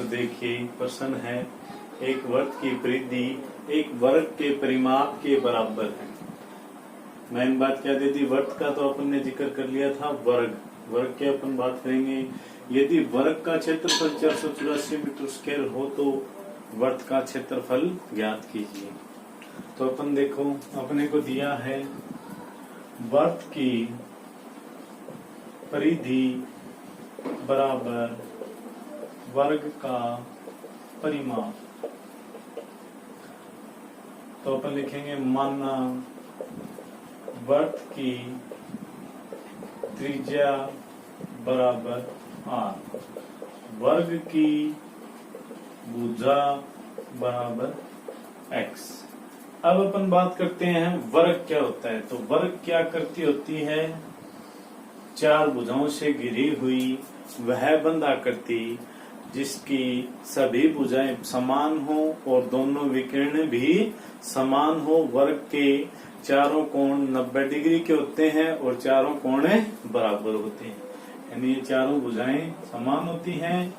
देखिए प्रश्न है, एक वर्ग की परिधि एक वर्ग के परिमाप के बराबर है। मेन बात क्या दी थी? वर्ग का तो अपन ने जिक्र कर लिया था। वर्ग की अपन बात करेंगे। यदि वर्ग का क्षेत्रफल 484 मीटर स्क्वायर हो तो वर्ग का क्षेत्रफल ज्ञात कीजिए। तो अपन देखो, अपने को दिया है वर्ग की परिधि बराबर वर्ग का परिमाप। तो अपन लिखेंगे माना वर्ग की त्रिज्या बराबर r, वर्ग की भुजा बराबर x। अब अपन बात करते हैं वर्ग क्या होता है। तो वर्ग क्या करती होती है? चार भुजाओं से घिरी हुई वह बंधाकृति जिसकी सभी भुजाएं समान हो और दोनों विकर्ण भी समान हो। वर्ग के चारों कोण 90 डिग्री के होते हैं और चारों कोण बराबर होते हैं, यानी ये चारों भुजाएं समान होती हैं,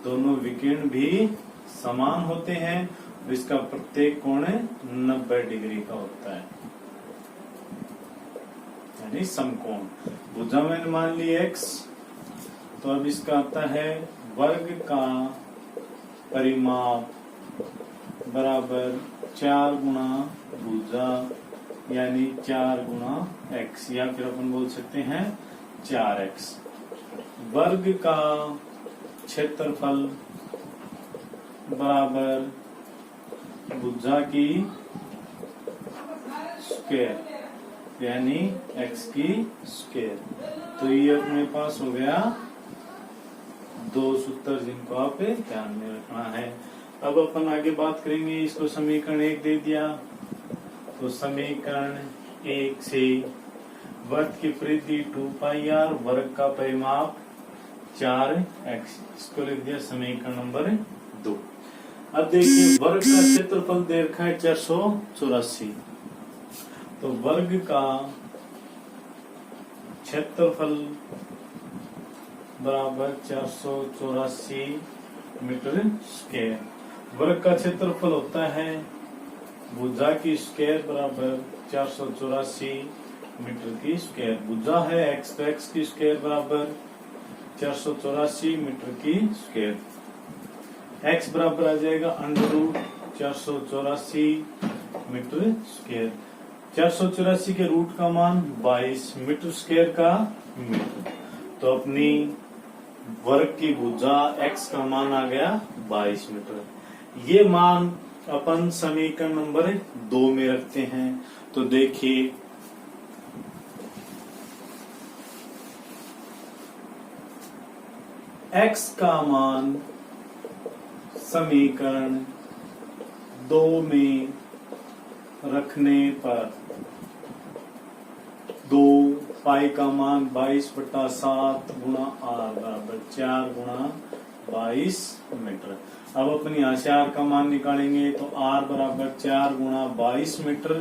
दोनों विकर्ण भी समान होते हैं, इसका प्रत्येक कोण 90 डिग्री का होता है, यानी समकोण। भुजा मैंने मान ली x, तो अब इसका आता है वर्ग का परिमाप बराबर 4 गुणा भुजा, यानी 4 गुणा x, या फिर अपन बोल सकते हैं 4x। वर्ग का क्षेत्रफल बराबर भुजा की स्क्वायर, यानी x की स्क्वायर। तो ये अपने पास हो गया दो सूत्र जिनको आप ध्यान में रखना है। अब अपन आगे बात करेंगे। इसको समीकरण 1 दे दिया, तो समीकरण 1 से वर्ग की परिधि 2πr, वर्ग का परिमाप 4x, इसको लिख दिया समीकरण नंबर 2। अब देखिए वर्ग का क्षेत्रफल दे रखा है 484, तो वर्ग का क्षेत्रफल बराबर 484 मीटर स्क्वायर। वर्ग का क्षेत्रफल होता है भुजा की स्क्वायर बराबर 484 मीटर की स्क्वायर। भुजा है x, तो x की स्क्वायर बराबर 484 मीटर की स्क्वायर। x बराबर आ जाएगा √484 मीटर स्क्वायर। 484 के रूट का मान 22, मीटर स्क्वायर का मीटर। तो अपनी वर्ग की भुजा x का मान आ गया 22 मीटर। ये मान अपन समीकरण नंबर 2 में रखते हैं। तो देखिए x का मान समीकरण 2 में रखने पर 2 पाई का मान 22/7 गुणा r बराबर 4 गुणा 22 मीटर। अब अपन यहाँ से r का मान निकालेंगे, तो r बराबर 4 गुणा 22 मीटर,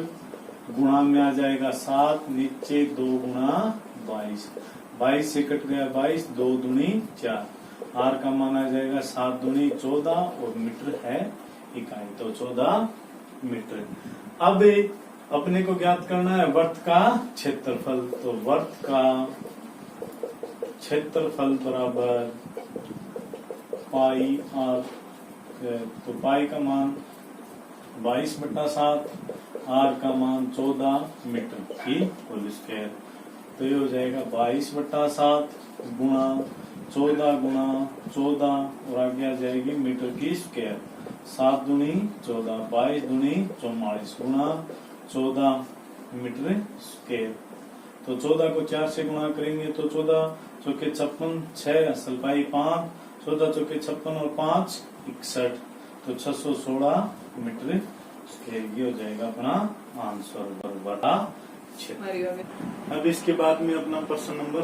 गुणा में आ जाएगा 7, नीचे 2 गुणा 22, 22 से कट गया 22, 2 दूनी 4, r का मान आ जाएगा 7 दूनी 14 और मीटर है इकाई, तो 14 मीटर। अब अपने को ज्ञात करना है वर्ग का क्षेत्रफल। तो वर्ग का क्षेत्रफल बराबर पाई r, तो पाई का मान 22/7, r का मान 14 मीटर की होल स्क्वायर। तो ये हो जाएगा 22/7 गुणा 14 गुणा 14 और आगे आ जाएगी मीटर की स्क्वायर। 7 दूनी 14, 22 दूनी 44 गुणा 14 मीटर स्क्वायर। तो 14 को 4 से गुणा करेंगे तो 14 चौके 56, 6 असल पाई 5, 14 चौके 56 और 5 61, तो 616 मीटर स्क्वायर। ये हो जाएगा अपना आंसर बराबर 6। अब इसके बाद में अपना प्रश्न नंबर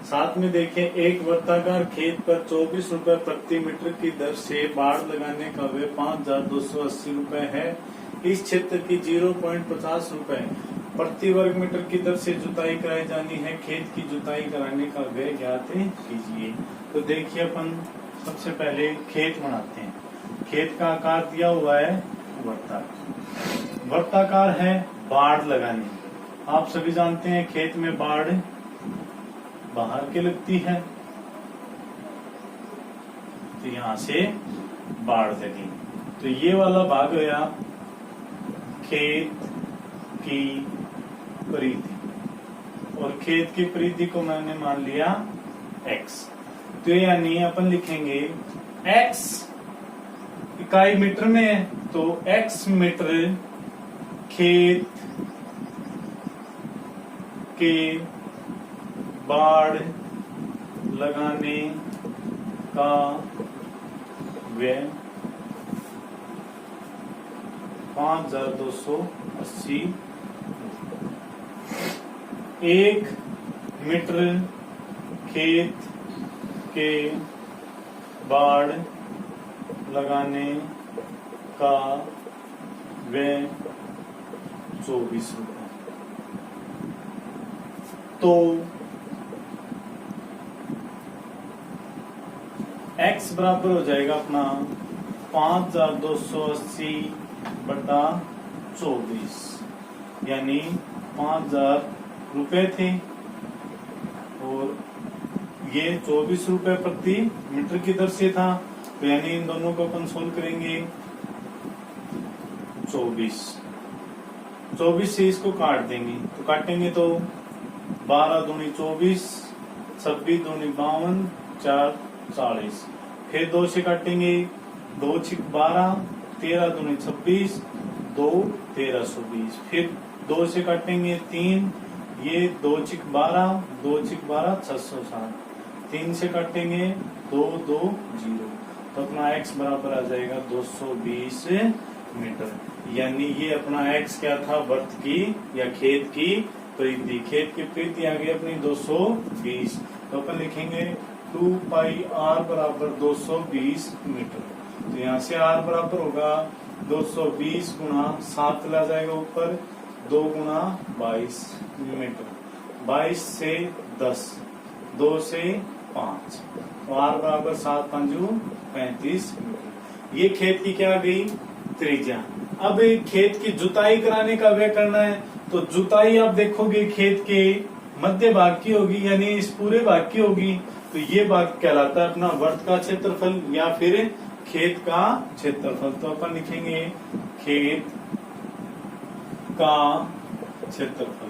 7 में देखें, एक वर्ताकार खेत पर 24 रुपए प्रति मीटर की दर से बाढ़ लगाने का व्यय 5280 रुपए है। इस क्षेत्र की 0.50 रुपए प्रति वर्ग मीटर की दर से जुताई कराई जानी है। खेत की जुताई कराने का व्यय ज्ञात कीजिए। तो देखिए अपन सबसे पहले खेत बनाते हैं। खेत का आकार दिया हुआ है वृत्ताकार। वृत्ताकार है, बाड़ लगानी। आप सभी जानते हैं खेत में बाड़ बाहर के लगती है, तो यहां से बाड़ लगी। तो ये वाला भाग गया खेत की परिधि, और खेत की परिधि को मैंने मान लिया x। तो यानी अपन लिखेंगे x इकाई मीटर में है, तो x मीटर खेत के बाड़ लगाने का व्यय 5280। 1 मीटर खेत के बाड़ लगाने का व्यय 24 रुपए। तो x बराबर हो जाएगा अपना 5280 बटा 24, यानी 5000 रुपए थे, और ये 24 रुपए प्रति मीटर की दर से था। तो यानी इन दोनों को अपन सोल्व करेंगे। 24 से इसको काट देंगे, तो काटेंगे तो 12 दूनी 24, 26 दूनी 52, 4 40। फिर 2 से काटेंगे, 2 छिक 12, 13 दूनी 26, 2 1320। फिर 2 से काटेंगे 3, ये 2 छिक 12, 2 छिक 12 660। 3 से काटेंगे 2 2 0। तो अपना x बराबर आ जाएगा 220 मीटर। यानी ये अपना x क्या था, वृत्त की या खेत की परिधि। खेत की परिधि आ गई अपनी 220। तो अपन लिखेंगे 2 पाई r बराबर 220 मीटर। तो यहाँ से r बराबर होगा 220 गुना 7 ला जाएगा ऊपर, 2 गुना 22 मीटर। 22 से 10, 2 से 5, तो r बराबर 7 पंजू 35 मीटर। ये खेत की क्या गई, त्रिज्या। अब खेत की जुताई कराने का व्यय करना है, तो जुताई आप देखोगे खेत के मध्य भाग की होगी, यानी इस पूरे भाग की होगी। तो ये भाग कहलाता है अपना वृत्त का क्षेत्रफल या फिर खेत का क्षेत्रफल। तो अपन लिखेंगे खेत का क्षेत्रफल।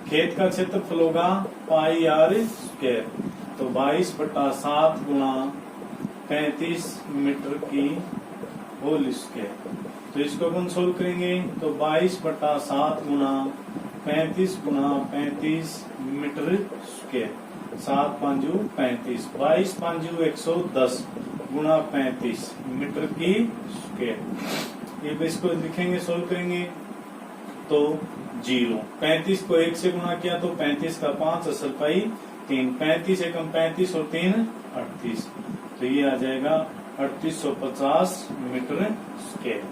खेत का क्षेत्रफल होगा पाई आर स्क्वायर, तो 22 बटा 7 गुना 35 मीटर की होल स्क्वायर। तो इसको अपन सोल्व करेंगे, तो 22 बटा 7 गुना 35 गुना 35 मीटर स्क्वायर, 7 पांजू 35, 22 पांजू 110 गुना 35 मीटर की स्क्वायर। ये इसको लिखेंगे, सोल्व करेंगे तो 0। 35 को 1 से गुना किया तो 35 का 5, असल पाई 3, 35 एकम 35 और 3 38। तो ये आ जाएगा 3850 मीटर स्क्वायर।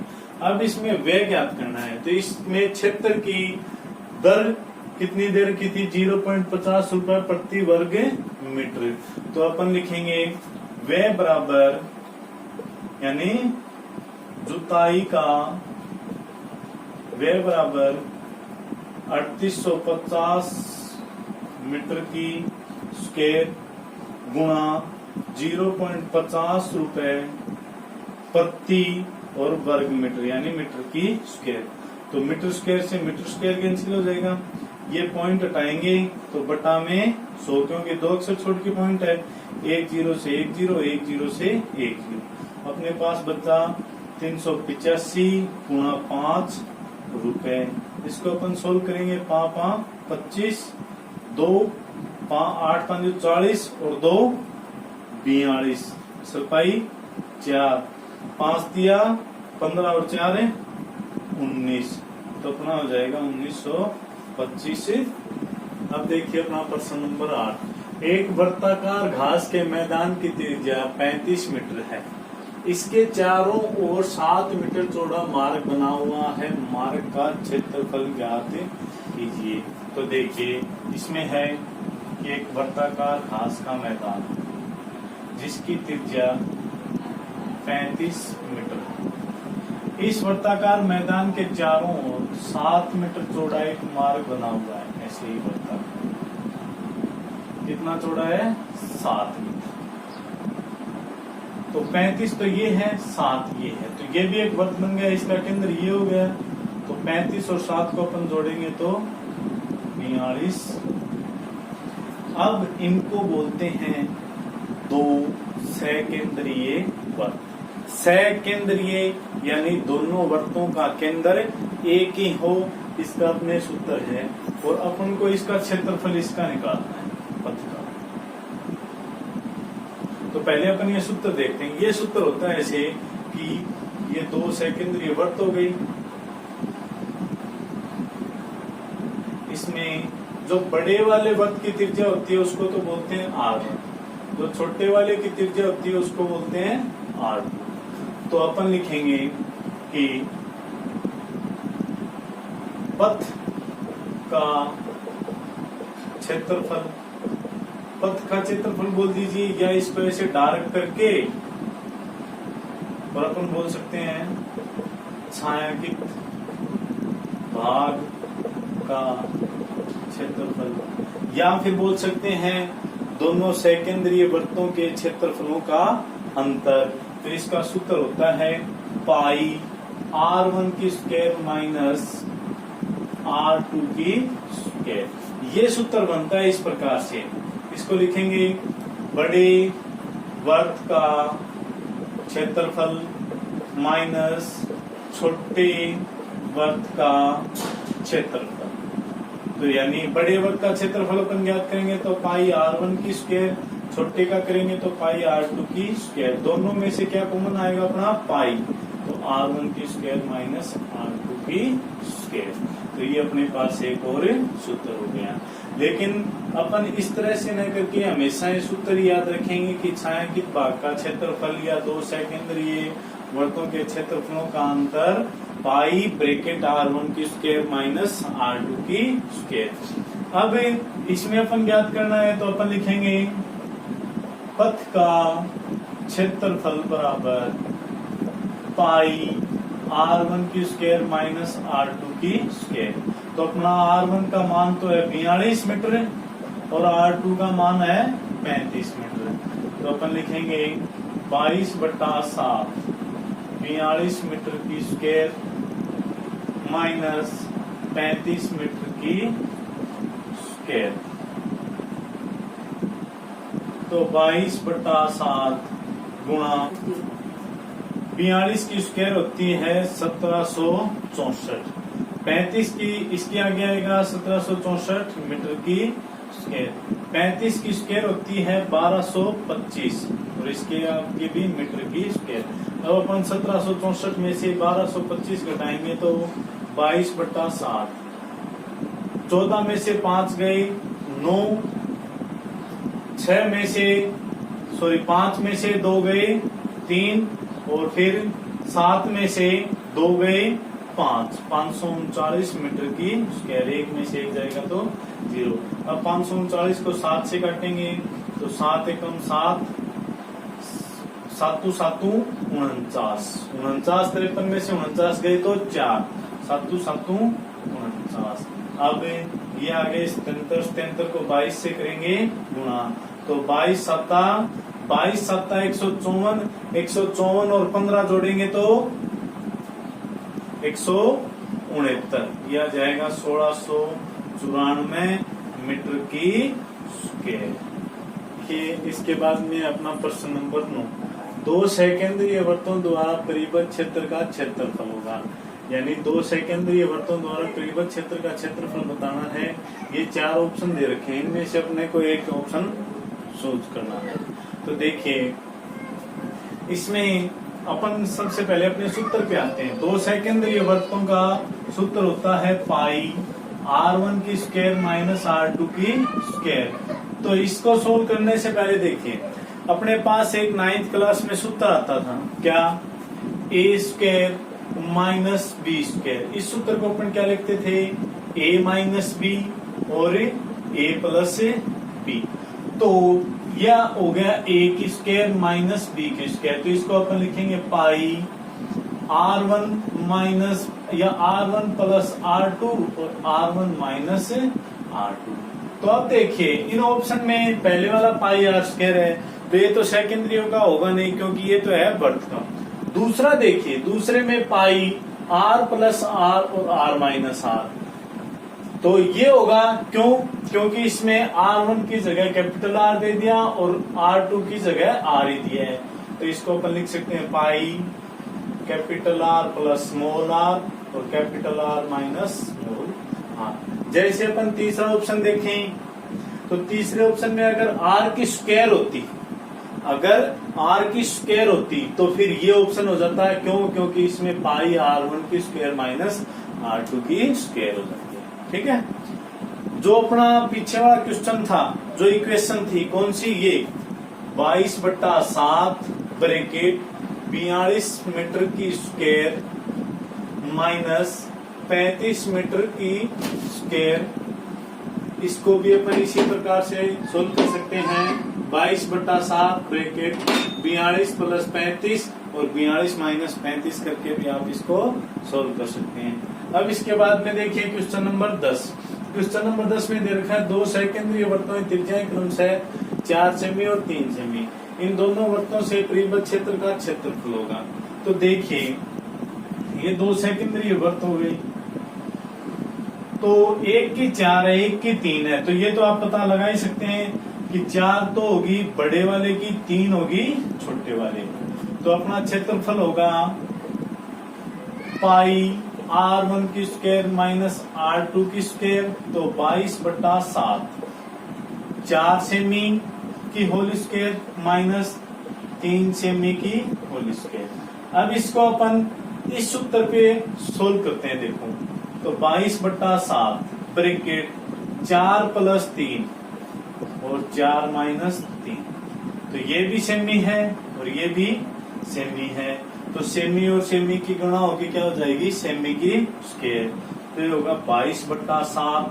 अब इसमें व्यय ज्ञात करना है, तो इसमें क्षेत्र की दर कितनी देर की थी, 0.50 रुपए प्रति वर्ग मीटर। तो अपन लिखेंगे व्यय बराबर, यानी जुताई का व्यय बराबर 3850 मीटर की स्क्वायर गुणा 0.50 रुपए प्रति और वर्ग मीटर, यानी मीटर की स्क्वायर। तो मीटर स्क्वायर से मीटर स्क्वायर कैंसिल हो जाएगा, ये पॉइंट हटाएंगे तो बटा में 100, क्योंकि 2 अक्षर छोड़ के पॉइंट है। 1 0 से 1 0, 1 0 से 1 0। अपने पास बचा 385 गुणा 5 रुपए। इसको अपन सोल्व करेंगे, 5 25, 2 8 5 40 और 2 42, सफाई 4, 5 दिया 15 और 4 19। तो अपना हो जाएगा 1925। अब देखिए अपना प्रश्न नंबर 8। एक वृत्ताकार घास के मैदान की त्रिज्या 35 मीटर है। इसके चारों ओर 7 मीटर चौड़ा मार्ग बना हुआ है। मार्ग का क्षेत्रफल ज्ञात कीजिए। तो देखिए इसमें है कि एक वृत्ताकार घास का मैदान जिसकी त्रिज्या 35 मीटर। इस वृत्ताकार मैदान के चारों ओर 7 मीटर चौड़ा एक मार्ग बना हुआ है। ऐसे ही वृत्ताकार कितना चौड़ा है? 7 मीटर। तो 35 तो ये है, 7 ये है, तो ये भी एक वृत्त बन गया। इसका केंद्र ये हो गया। तो 35 और 7 को अपन जोड़ेंगे तो 42। अब इनको बोलते हैं दो सकेंद्रीय वृत्त। सकेंद्रीय यानी दोनों वृत्तों का केंद्र एक ही हो, इसका अपने सूत्र है। और अपन को इसका क्षेत्रफल इसका निकालना है, पथ का। तो पहले अपन ये सूत्र देखते हैं। ये सूत्र होता है ऐसे कि ये दो सकेंद्रीय वृत्त हो गई। इसमें जो बड़े वाले वृत्त की त्रिज्या होती है उसको तो बोलते हैं R1, जो छोटे वाले की त्रिज्या होती है उसको बोलते हैं R2। तो अपन लिखेंगे कि पथ का क्षेत्रफल, पथ का क्षेत्रफल बोल दीजिए, या इसको ऐसे डार्क करके और अपन बोल सकते हैं छायांकित भाग का क्षेत्रफल, या फिर बोल सकते हैं दोनों सकेंद्रीय वृत्तों के क्षेत्रफलों का अंतर। तो इसका सूत्र होता है पाई R1 की स्क्वायर माइनस R2 की स्क्वायर। ये सूत्र बनता है इस प्रकार से। इसको लिखेंगे बड़े वृत्त का क्षेत्रफल माइनस छोटे वृत्त का क्षेत्रफल। तो यानी बड़े वृत्त का क्षेत्रफल अपन ज्ञात करेंगे तो पाई R1 की स्क्वायर, छोटे का करेंगे तो पाई R2 की स्क्वायर। दोनों में से क्या कॉमन आएगा अपना? पाई। तो R1 की स्क्वायर माइनस R2 की स्क्वायर। तो ये अपने पास एक और सूत्र हो गया। लेकिन अपन इस तरह से न करके हमेशा ये सूत्र याद रखेंगे कि छायांकित भाग का क्षेत्रफल या दो सकेंद्रीय वृत्तों के क्षेत्रफलों का अंतर पाई ब्रैकेट R1 की स्क्वायर माइनस R2 की स्क्वायर। अब इसमें अपन ज्ञात करना है तो अपन लिखेंगे पथ का क्षेत्रफल बराबर पाई R1 की स्क्वायर माइनस R2 की स्क्वायर। तो अपना R1 का मान तो है 42 मीटर और R2 का मान है 35 मीटर। तो अपन लिखेंगे 22/7 42 मीटर की स्क्वायर माइनस 35 मीटर की स्क्वायर। तो 22/7 गुणा 42 की स्क्वायर होती है 1764। 35 की इसके आगे आएगा 1764 मीटर की स्क्वायर। 35 की स्क्वायर होती है 1225 और इसके आगे भी मीटर की स्क्वायर। अब अपन 1764 में से 1225 घटाएंगे तो 22/7। 14 में से 5 गए 9, 5 में से 2 गए 3 और फिर 7 में से 2 गए 5। 539 मीटर की स्क्वायर। 1 में से 1 जाएगा तो 0। अब 539 को 7 से काटेंगे तो 7 एकम 7, 7 7 49। 49 53 में से 49 गए तो 4, 7 7 49। अब ये आगे 77 को 22 से करेंगे गुणा तो 22 7 154 और 15 जोड़ेंगे तो 169। यह आ जाएगा 1694 मीटर की स्क्वायर। इसके बाद में अपना प्रश्न नंबर 9। दो सकेंद्रीय वृत्तों द्वारा परिबद्ध क्षेत्र का क्षेत्रफल होगा। यानी दो सकेंद्रीय वृत्तों द्वारा परिबद्ध क्षेत्र का क्षेत्रफल बताना है। ये 4 ऑप्शन दे रखे हैं, इनमें से अपने को एक ऑप्शन चूज करना है। तो देखिए इसमें अपन सबसे पहले अपने सूत्र पे आते हैं। दो सकेंद्रीय वृत्तों का सूत्र होता है पाई R1 की स्क्वायर माइनस R2 की स्क्वायर। तो इसको सोल्व करने से पहले देखिए अपने पास एक 9th क्लास में सूत्र आता था क्या? ए स्क्वायर माइनस बी स्क्वायर। इस सूत्र को अपन क्या लिखते थे? ए माइनस बी और ए प्लस बी। तो यह हो गया a की स्क्वायर माइनस b की स्क्वायर, तो इसको अपन लिखेंगे पाई r1 माइनस या r1 प्लस r2 और r1 माइनस r2। तो अब देखिए इन ऑप्शन में पहले वाला पाई आर स्क्वायर है, तो ये तो सेकेंडरी का होगा नहीं क्योंकि ये तो है बर्थ का। दूसरा देखिए, दूसरे में पाई आर प्लस आर और आर माइनस आर, तो ये होगा क्यों, क्योंकि इसमें R1 की जगह कैपिटल आर दे दिया और R2 की जगह आर ही दिया है, तो इसको अपन लिख सकते हैं pi capital R plus small r और capital R minus small r. जैसे अपन तीसरा ऑप्शन देखें, तो तीसरे ऑप्शन में अगर आर की स्क्वायर होती, अगर आर की स्क्वायर होती तो फिर ये ऑप्शन हो जाता है, क्यों, क्योंकि इसमें पाई R1 की स्क्वायर माइनस R2 की स्क्वायर हो जाती है। ठीक है, जो अपना पीछे वाला क्वेश्चन था, जो इक्वेशन थी कौन सी, ये 22/7 ब्रैकेट 42 मीटर की स्क्वायर माइनस 35 मीटर की स्क्वायर, इसको भी अपन इसी प्रकार से सोल्व कर सकते हैं। 22/7 ब्रैकेट 42 प्लस 35 और 42 माइनस 35 करके भी आप इसको सोल्व कर सकते हैं। अब इसके बाद में देखिए क्वेश्चन नंबर 10। क्वेश्चन नंबर 10 में दे रखा है दो सेकेंडरी वृत्तों में त्रिज्याएं क्रमशः 4 सेमी और 3 सेमी, इन दोनों वृत्तों से परिबद्ध क्षेत्र का क्षेत्रफल होगा। तो देखिए ये दो सेकेंडरी वृत्त हो गई, तो एक की 4 है, एक की 3 है, तो ये तो आप पता लगा ही सकते हैं कि 4 तो होगी बड़े वाले की, 3 होगी छोटे वाले। तो अपना क्षेत्रफल होगा पाई R1 की स्क्वायर माइनस R2 की स्क्वायर, तो 22/7 4 सेमी की होल स्क्वायर माइनस 3 सेमी की होल स्क्वायर। अब इसको अपन इस सूत्र पे सोल्व करते हैं। देखो तो 22/7 ब्रैकेट 4 प्लस 3 और 4 माइनस 3, तो ये भी सेमी है और ये भी सेमी है, तो सेमी और सेमी की गुणा होगी क्या हो जाएगी, सेमी की स्क्वायर। तो ये होगा 22/7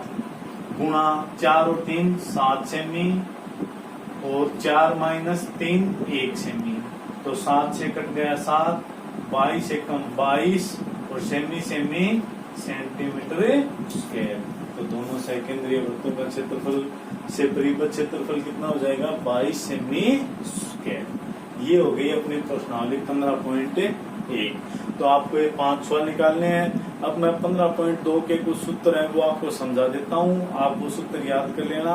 गुणा 4 और 3 7 सेमी और 4 माइनस 3 1 सेमी, तो 7 से कट गया 7, 22 से कम 22 और सेमी सेमी सेंटीमीटर स्क्वायर। तो दोनों सेकेंडरी वृत्तों का क्षेत्रफल से परिबद्ध क्षेत्रफल कितना हो जाएगा, 22 सेमी स्क्वायर। ये हो गई अपनी प्रश्नावली 15.1। तो आपको ये 5 सवाल निकालने हैं। अब मैं 15.2 के कुछ सूत्र हैं वो आपको समझा देता हूँ, आप वो सूत्र याद कर लेना।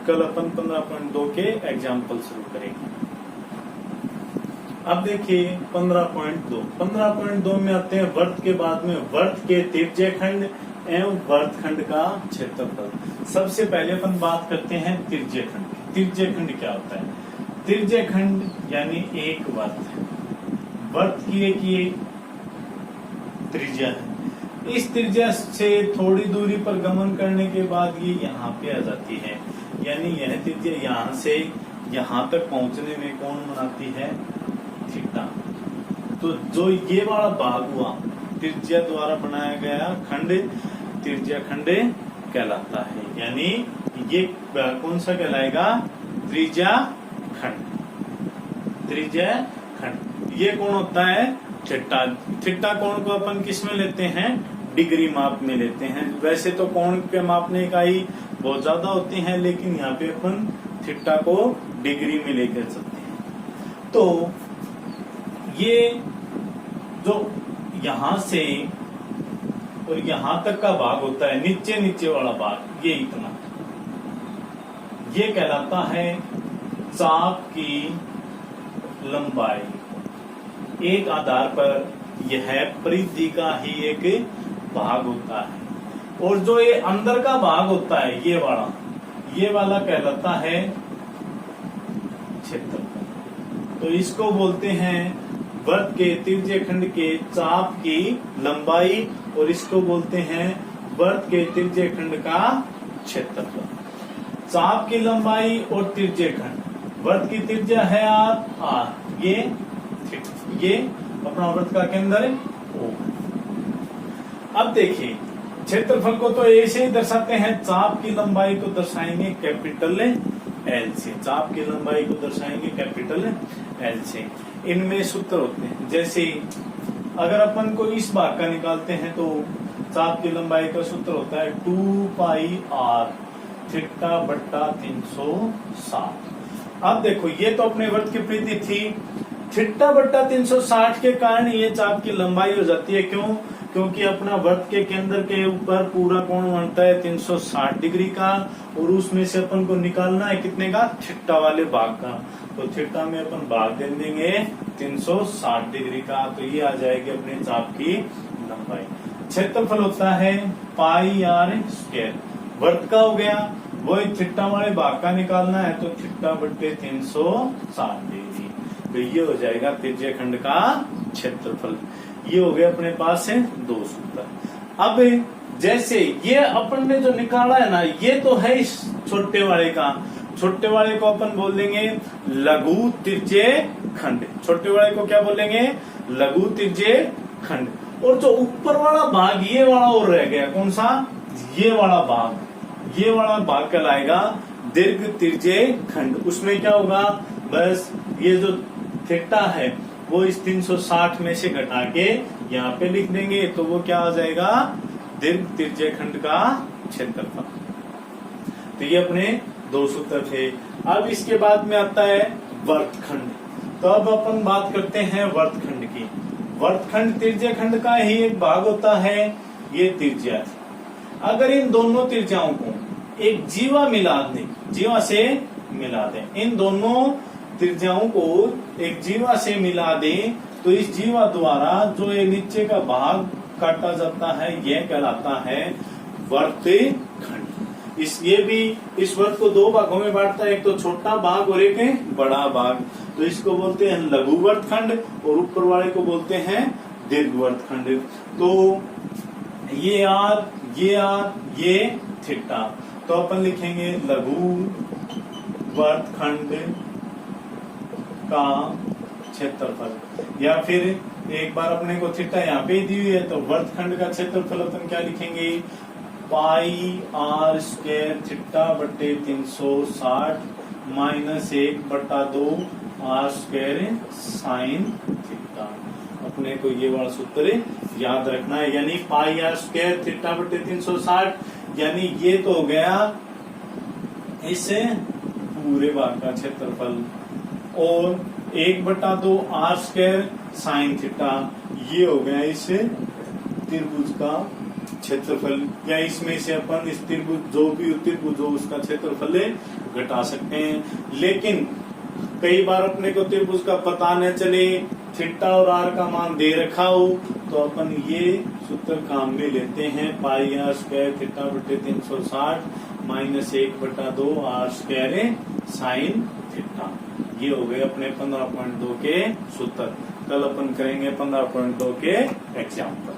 कल अपन 15.2 के एग्जाम्पल शुरू करेंगे। अब देखिए 15.2 में आते हैं वृत्त के बाद में वृत्त के त्रिज्यखंड एवं वृत्तखंड का क्षेत्रफल। सबसे पहले अपन बात करते हैं त्रिज्यखंड। त्रिज्यखंड क्या होता है, त्रिज्यखंड यानी एक वृत्त की एक त्रिज्या है, इस त्रिज्या से थोड़ी दूरी पर गमन करने के बाद ये यहाँ पे आ जाती है, यानी यह त्रिज्या यहाँ से यहाँ तक पहुंचने में कौन बनाती है, थीटा। तो जो ये वाला भाग हुआ त्रिज्या द्वारा बनाया गया खंड त्रिज्या खंड कहलाता है, यानी ये कौन सा कहलाएगा, त्रिज्या खंड। त्रिज्या खंड ये कौन होता है, थीटा। थीटा कोण को अपन किस में लेते हैं, डिग्री माप में लेते हैं। वैसे तो कोण के मापने इकाई बहुत ज्यादा होती हैं, लेकिन यहाँ पे अपन थीटा को डिग्री में लेकर चलते हैं। तो ये जो यहां से और यहां तक का भाग होता है, नीचे नीचे वाला भाग, ये इतना, ये कहलाता है चाप की लंबाई। एक आधार पर यह परिधि का ही एक भाग होता है, और जो ये अंदर का भाग होता है ये वाला कहलाता है क्षेत्रफल। तो इसको बोलते हैं वृत्त के त्रिज्यखंड के चाप की लंबाई, और इसको बोलते हैं वृत्त के त्रिज्यखंड का क्षेत्रफल। चाप की लंबाई और त्रिज्यखंड, वृत्त की त्रिज्या है आर, ये अपना वृत्त का केंद्र है O। अब देखिए क्षेत्रफल को तो ऐसे ही दर्शाते हैं, चाप की लंबाई को दर्शाएंगे कैपिटल एल से। चाप की लंबाई को दर्शाएंगे कैपिटल एल से। इनमें सूत्र होते हैं, जैसे अगर अपन को इस भाग का निकालते हैं तो चाप की लंबाई का सूत्र होता है 2 पाई आर थीटा बट्टा 360। अब देखो ये तो अपने वृत्त की परिधि थी, थीटा बट्टा 360 के कारण ये चाप की लंबाई हो जाती है। क्यों? क्योंकि अपना वृत्त के केंद्र के ऊपर पूरा कोण बनता है 360 डिग्री का, और उसमें से अपन को निकालना है कितने का? थीटा वाले भाग का। तो थीटा में अपन भाग दे देंगे 360 डिग्री का, तो ये आ जाएगी अपने चाप की लंबाई। क्षेत्रफल होता है पाई आर स्क्वायर, वृत्त का हो गया, वही थीटा वाले भाग का निकालना है तो थीटा बट्टे 360 डिग्री। तो ये हो जाएगा त्रिज्यीय खंड का क्षेत्रफल। ये हो गया अपने पास है दो सूत्र। अब जैसे ये अपन ने जो निकाला है ना, ये तो है इस छोटे वाले का, छोटे वाले को अपन बोल देंगे लघु त्रिज्यीय खंड। छोटे वाले को क्या बोलेंगे? लघु त्रिज्यीय खंड। और जो ऊपर वाला भाग ये वाला और रह गया, कौन सा? ये वाला भाग, ये वाला भाग कहलाएगा दीर्घ त्रिज्यीय खंड। उसमें क्या होगा? बस ये जो थीटा है वो इस 360 में से घटा के यहाँ पे लिख देंगे, तो वो क्या आ जाएगा? दीर्घ त्रिज्यीय खंड का क्षेत्रफल। तो ये अपने दो सूत्र थे। अब इसके बाद में आता है वर्तखंड। तो अब अपन बात करते हैं वर्तखंड की। वर्तखंड त्रिज्यीय खंड का ही एक भाग होता है, ये त्रिज्या। अगर इन दोनों त्रिज्याओं को एक जीवा मिला दें, जीवा से मिला दें, इन दोनों त्रिज्याओं को एक जीवा से मिला दें, तो इस जीवा द्वारा जो ये नीचे का भाग काटा जाता है यह कहलाता है वर्तखंड। इस वर्त को दो भागों में बांटता है, एक तो छोटा भाग और एक बड़ा भाग। तो इसको बोलते हैं लघु वर्तखंड और ऊपर वाले को बोलते हैं दीर्घ वर्तखंड। तो ये आर, ये थीटा, तो अपन लिखेंगे लघु वर्तखंड का क्षेत्रफल। या फिर एक बार अपने को थीटा यहाँ पे दी हुई है, तो वर्तखंड का क्षेत्रफल अपन क्या लिखेंगे? पाई आर स्क्वायर थीटा बट्टे 360 minus 1/2 r square sine theta. अपने को ये वाला सूत्र याद रखना है, यानी पाई आर स्क्वायर थीटा बट्टे 360, यानी ये तो हो गया इस पूरे भाग का क्षेत्रफल, और 1/2 आर स्क्वायर साइन थीटा ये हो गया इस त्रिभुज का क्षेत्रफल। या इसमें से अपन इस त्रिभुज जो भी त्रिभुज हो उसका क्षेत्रफल घटा सकते हैं। लेकिन कई बार अपने को त्रिभुज का पता न चले, थीटा और आर का मान दे रखा हो, तो अपन ये सूत्र काम में लेते हैं, पाई आर स्क्वायर थीटा बटे 360 minus 1/2 r square sine theta. ये हो गए अपने 15.2 के सूत्र। कल अपन करेंगे 15.2 के एग्जाम्पल।